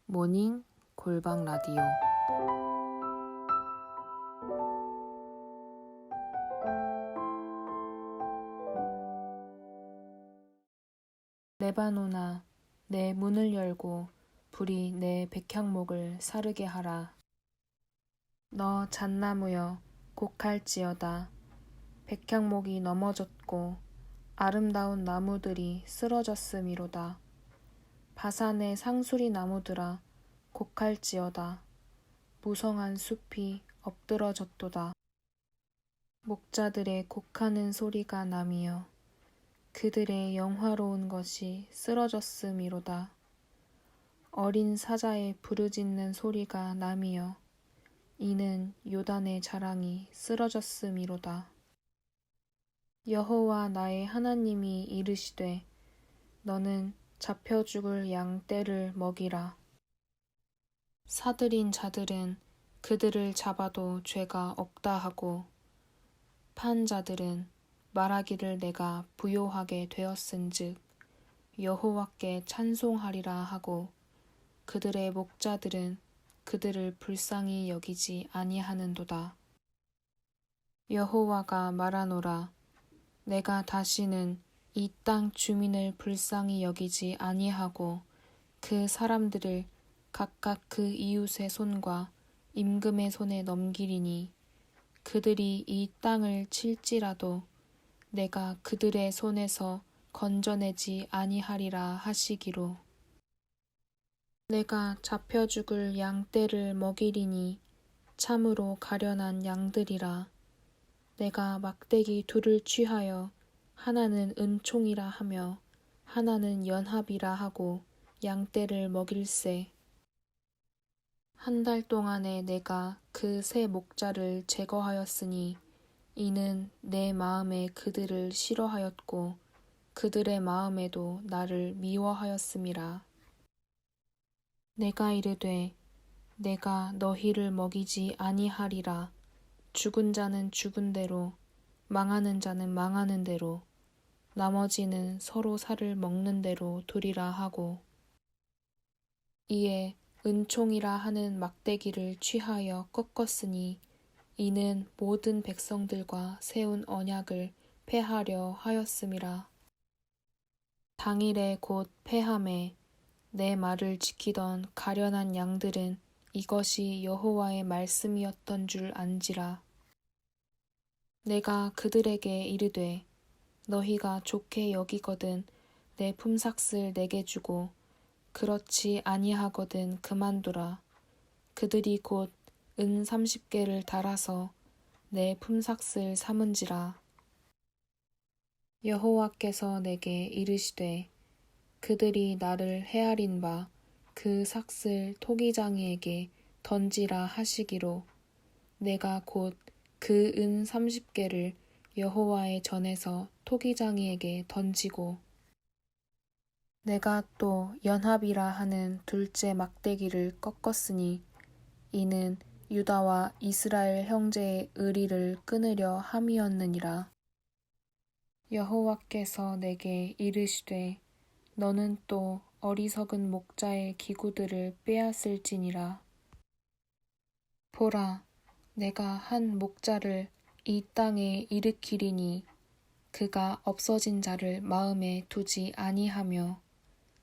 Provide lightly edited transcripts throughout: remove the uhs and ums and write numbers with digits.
모닝 골방 라디오. 레바논아, 내 문을 열고 불이 내 백향목을 사르게 하라. 너 잣나무여 곡할지어다. 백향목이 넘어졌고 아름다운 나무들이 쓰러졌음이로다. 바산의 상수리 나무들아 곡할지어다. 무성한 숲이 엎드러졌도다. 목자들의 곡하는 소리가 나미여 그들의 영화로운 것이 쓰러졌음이로다. 어린 사자의 부르짖는 소리가 나미여 이는 요단의 자랑이 쓰러졌음이로다. 여호와 나의 하나님이 이르시되 너는 잡혀 죽을 양 떼를 먹이라. 사들인 자들은 그들을 잡아도 죄가 없다 하고 판 자들은 말하기를 내가 부요하게 되었은즉 여호와께 찬송하리라 하고 그들의 목자들은 그들을 불쌍히 여기지 아니하는도다. 여호와가 말하노라. 내가 다시는 이 땅 주민을 불쌍히 여기지 아니하고 그 사람들을 각각 그 이웃의 손과 임금의 손에 넘기리니 그들이 이 땅을 칠지라도 내가 그들의 손에서 건져내지 아니하리라 하시기로. 내가 잡혀 죽을 양 떼를 먹이리니 참으로 가련한 양들이라. 내가 막대기 둘을 취하여 하나는 은총이라 하며 하나는 연합이라 하고 양 떼를 먹일세. 한 달 동안에 내가 그 세 목자를 제거하였으니 이는 내 마음에 그들을 싫어하였고 그들의 마음에도 나를 미워하였음이라. 내가 이르되 내가 너희를 먹이지 아니하리라. 죽은 자는 죽은 대로 망하는 자는 망하는 대로 나머지는 서로 살을 먹는 대로 두리라 하고 이에 은총이라 하는 막대기를 취하여 꺾었으니 이는 모든 백성들과 세운 언약을 폐하려 하였음이라. 당일에 곧 폐함에 내 말을 지키던 가련한 양들은 이것이 여호와의 말씀이었던 줄 안지라. 내가 그들에게 이르되 너희가 좋게 여기거든 내 품삯을 내게 주고 그렇지 아니하거든 그만두라. 그들이 곧 은 30개를 달아서 내 품삯을 삼은지라. 여호와께서 내게 이르시되 그들이 나를 헤아린 바 그 삭을 토기장이에게 던지라 하시기로 내가 곧 그 은 30개를 여호와의 전에서 토기장이에게 던지고 내가 또 연합이라 하는 둘째 막대기를 꺾었으니 이는 유다와 이스라엘 형제의 의리를 끊으려 함이었느니라. 여호와께서 내게 이르시되 너는 또 어리석은 목자의 기구들을 빼앗을지니라. 보라, 내가 한 목자를 이 땅에 일으키리니 그가 없어진 자를 마음에 두지 아니하며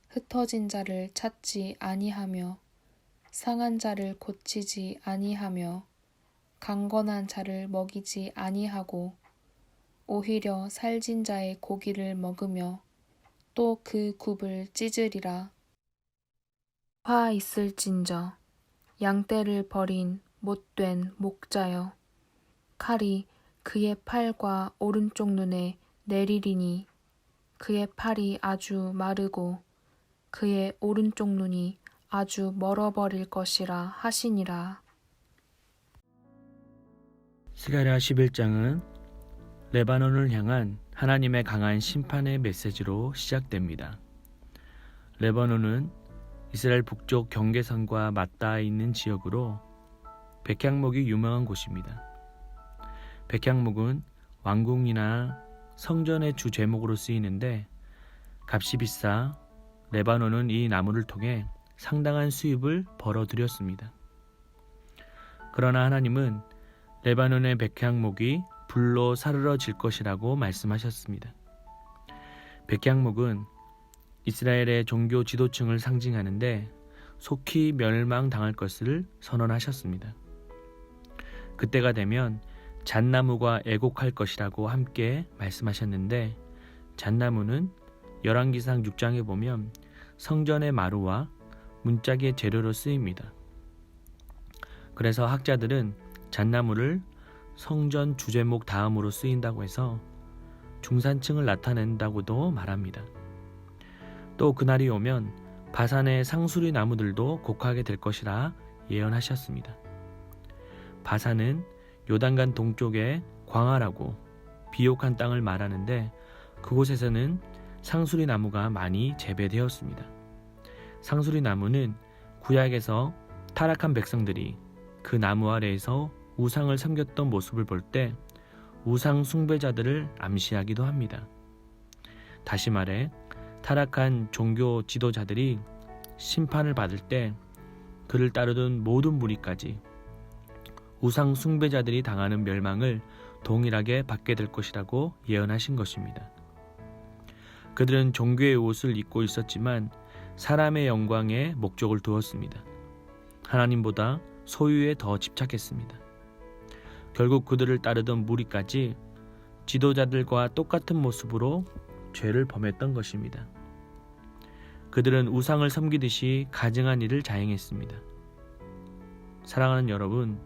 흩어진 자를 찾지 아니하며 상한 자를 고치지 아니하며 강건한 자를 먹이지 아니하고 오히려 살진 자의 고기를 먹으며 또 그 굽을 찢으리라. 화 있을진저 양떼를 버린 못된 목자여 칼이 그의 팔과 오른쪽 눈에 내리리니 그의 팔이 아주 마르고 그의 오른쪽 눈이 아주 멀어버릴 것이라 하시니라. 스가랴 11장은 레바논을 향한 하나님의 강한 심판의 메시지로 시작됩니다. 레바논은 이스라엘 북쪽 경계선과 맞닿아 있는 지역으로 백향목이 유명한 곳입니다. 백향목은 왕궁이나 성전의 주제목으로 쓰이는데 값이 비싸 레바논은 이 나무를 통해 상당한 수입을 벌어들였습니다. 그러나 하나님은 레바논의 백향목이 불로 사르러질 것이라고 말씀하셨습니다. 백향목은 이스라엘의 종교 지도층을 상징하는데 속히 멸망당할 것을 선언하셨습니다. 그때가 되면 잣나무가 애곡할 것이라고 함께 말씀하셨는데, 잣나무는 열왕기상 6장에 보면 성전의 마루와 문짝의 재료로 쓰입니다. 그래서 학자들은 잣나무를 성전 주제목 다음으로 쓰인다고 해서 중산층을 나타낸다고도 말합니다. 또 그날이 오면 바산의 상수리 나무들도 곡하게 될 것이라 예언하셨습니다. 바산은 요단강 동쪽의 광활하고 비옥한 땅을 말하는데, 그곳에서는 상수리 나무가 많이 재배되었습니다. 상수리 나무는 구약에서 타락한 백성들이 그 나무 아래에서 우상을 섬겼던 모습을 볼 때 우상 숭배자들을 암시하기도 합니다. 다시 말해 타락한 종교 지도자들이 심판을 받을 때 그를 따르던 모든 무리까지 우상 숭배자들이 당하는 멸망을 동일하게 받게 될 것이라고 예언하신 것입니다. 그들은 종교의 옷을 입고 있었지만 사람의 영광에 목적을 두었습니다. 하나님보다 소유에 더 집착했습니다. 결국 그들을 따르던 무리까지 지도자들과 똑같은 모습으로 죄를 범했던 것입니다. 그들은 우상을 섬기듯이 가증한 일을 자행했습니다. 사랑하는 여러분,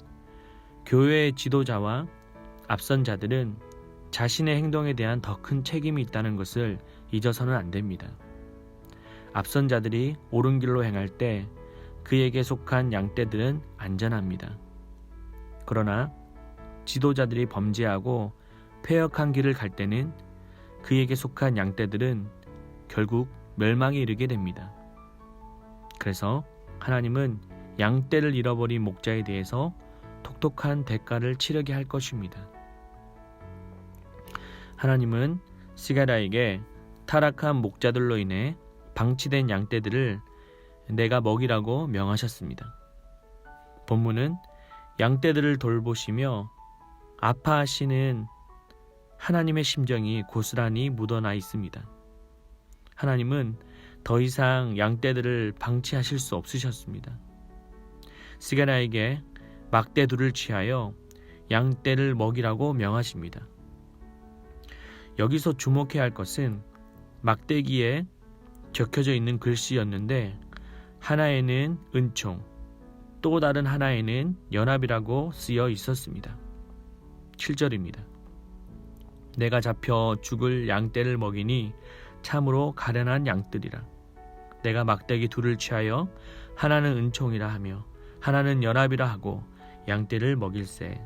교회의 지도자와 앞선 자들은 자신의 행동에 대한 더 큰 책임이 있다는 것을 잊어서는 안 됩니다. 앞선 자들이 옳은 길로 행할 때 그에게 속한 양떼들은 안전합니다. 그러나 지도자들이 범죄하고 패역한 길을 갈 때는 그에게 속한 양떼들은 결국 멸망에 이르게 됩니다. 그래서 하나님은 양떼를 잃어버린 목자에 대해서 톡톡한 대가를 치르게 할 것입니다. 하나님은 시가라에게 타락한 목자들로 인해 방치된 양떼들을 내가 먹이라고 명하셨습니다. 본문은 양떼들을 돌보시며 아파하시는 하나님의 심정이 고스란히 묻어나 있습니다. 하나님은 더 이상 양떼들을 방치하실 수 없으셨습니다. 시가라에게 막대 둘을 취하여 양떼를 먹이라고 명하십니다. 여기서 주목해야 할 것은 막대기에 적혀져 있는 글씨였는데, 하나에는 은총, 또 다른 하나에는 연합이라고 쓰여 있었습니다. 7절입니다. 내가 잡혀 죽을 양떼를 먹이니 참으로 가련한 양들이라. 내가 막대기 둘을 취하여 하나는 은총이라 하며 하나는 연합이라 하고 양떼를 먹일세.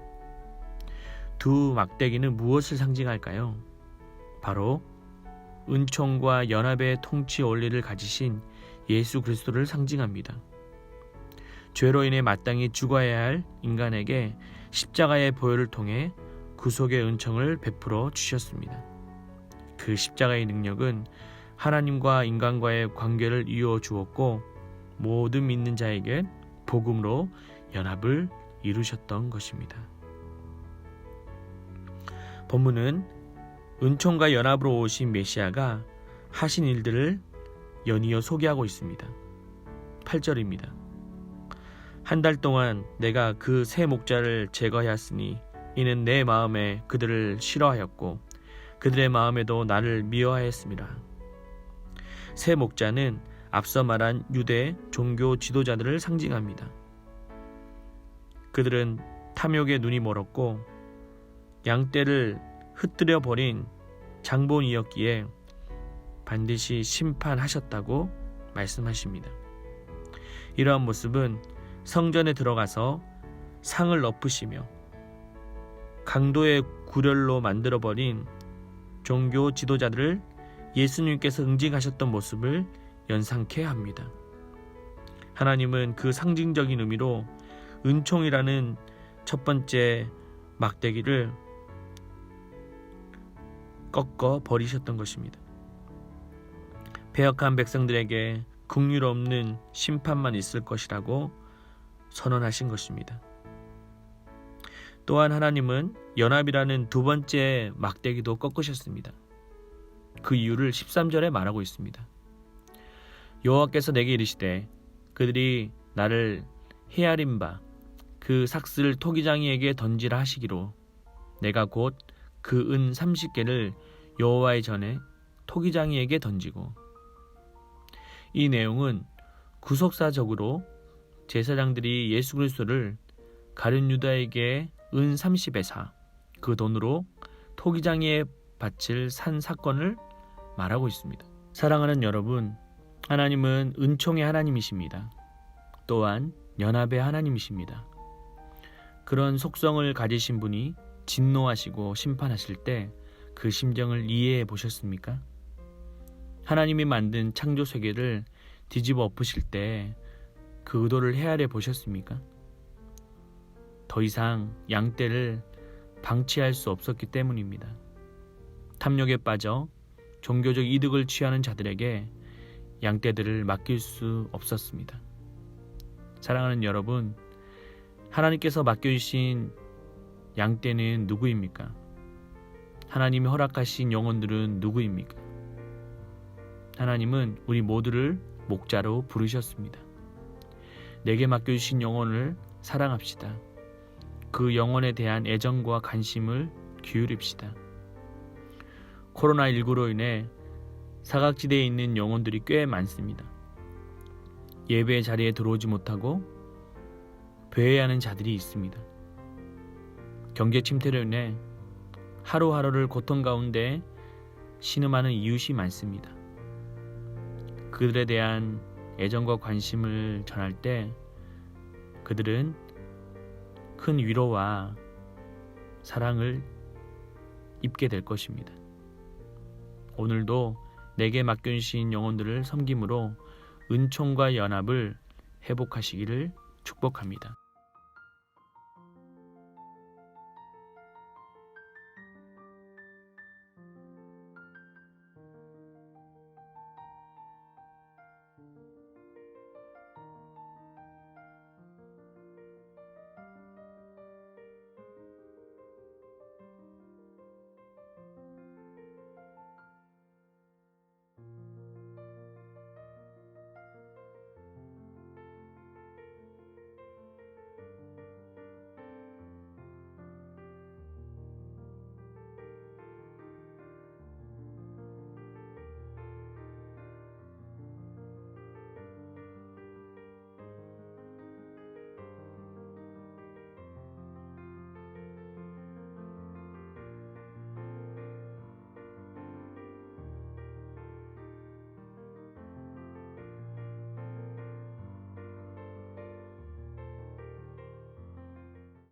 두 막대기는 무엇을 상징할까요? 바로 은총과 연합의 통치 원리를 가지신 예수 그리스도를 상징합니다. 죄로 인해 마땅히 죽어야 할 인간에게 십자가의 보혈을 통해 구속의 은총을 베풀어 주셨습니다. 그 십자가의 능력은 하나님과 인간과의 관계를 이루어 주었고, 모든 믿는 자에게 복음으로 연합을 이루셨던 것입니다. 본문은 은총과 연합으로 오신 메시아가 하신 일들을 연이어 소개하고 있습니다. 8절입니다. 한 달 동안 내가 그 새 목자를 제거하였으니 이는 내 마음에 그들을 싫어하였고 그들의 마음에도 나를 미워하였음이라. 새 목자는 앞서 말한 유대 종교 지도자들을 상징합니다. 그들은 탐욕에 눈이 멀었고 양떼를 흩뜨려 버린 장본이었기에 반드시 심판하셨다고 말씀하십니다. 이러한 모습은 성전에 들어가서 상을 엎으시며 강도의 구렬로 만들어버린 종교 지도자들을 예수님께서 응징하셨던 모습을 연상케 합니다. 하나님은 그 상징적인 의미로 은총이라는 첫 번째 막대기를 꺾어 버리셨던 것입니다. 패역한 백성들에게 긍휼 없는 심판만 있을 것이라고 선언하신 것입니다. 또한 하나님은 연합이라는 두 번째 막대기도 꺾으셨습니다. 그 이유를 13절에 말하고 있습니다. 여호와께서 내게 이르시되 그들이 나를 헤아린 바 그 삭슬 토기장이에게 던지라 하시기로 내가 곧 그 은 30개를 여호와의 전에 토기장이에게 던지고. 이 내용은 구속사적으로 제사장들이 예수 그리스도를 가룟 유다에게 은 30의 사, 그 돈으로 토기장이에 바칠 산 사건을 말하고 있습니다. 사랑하는 여러분, 하나님은 은총의 하나님이십니다. 또한 연합의 하나님이십니다. 그런 속성을 가지신 분이 진노하시고 심판하실 때 그 심정을 이해해 보셨습니까? 하나님이 만든 창조 세계를 뒤집어 엎으실 때 그 의도를 헤아려 보셨습니까? 더 이상 양떼를 방치할 수 없었기 때문입니다. 탐욕에 빠져 종교적 이득을 취하는 자들에게 양떼들을 맡길 수 없었습니다. 사랑하는 여러분, 하나님께서 맡겨주신 양떼는 누구입니까? 하나님이 허락하신 영혼들은 누구입니까? 하나님은 우리 모두를 목자로 부르셨습니다. 내게 맡겨주신 영혼을 사랑합시다. 그 영혼에 대한 애정과 관심을 기울입시다. 코로나19로 인해 사각지대에 있는 영혼들이 꽤 많습니다. 예배의 자리에 들어오지 못하고 배회하는 자들이 있습니다. 경제 침체로 인해 하루하루를 고통 가운데 신음하는 이웃이 많습니다. 그들에 대한 애정과 관심을 전할 때 그들은 큰 위로와 사랑을 입게 될 것입니다. 오늘도 내게 맡겨주신 영혼들을 섬김으로 은총과 연합을 회복하시기를 축복합니다.